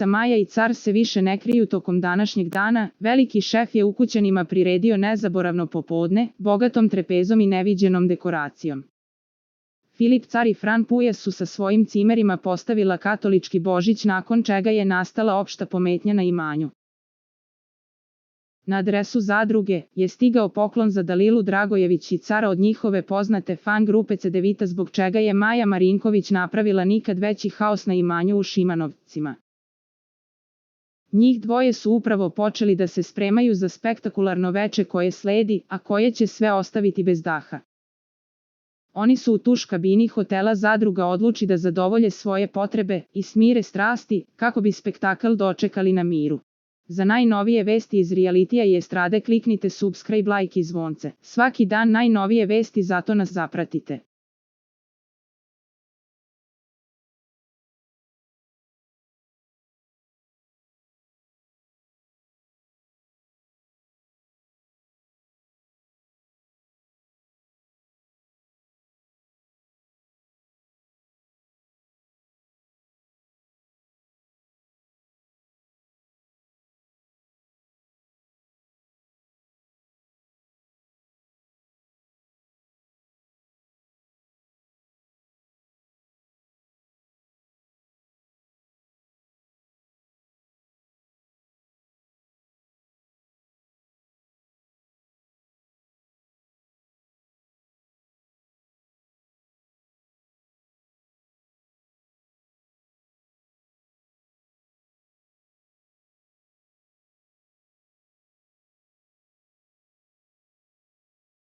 Maja i car se više ne kriju tokom današnjeg dana, veliki šef je ukućanima priredio nezaboravno popodne, bogatom trpezom i neviđenom dekoracijom. Filip car i Fran Pujes su sa svojim cimerima postavila katolički Božić, nakon čega je nastala opšta pometnja na imanju. Na adresu zadruge je stigao poklon za Dalilu Dragojević i cara od njihove poznate fan grupe Cedevita, zbog čega je Maja Marinković napravila nikad veći haos na imanju u Šimanovcima. Njih dvoje su upravo počeli da se spremaju za spektakularno veče koje sledi, a koje će sve ostaviti bez daha. Oni su u tuš kabini hotela Zadruga odluči da zadovolje svoje potrebe i smire strasti, kako bi spektakl dočekali na miru. Za najnovije vesti iz realitija i estrade kliknite subscribe, like i zvonce. Svaki dan najnovije vesti, zato nas zapratite.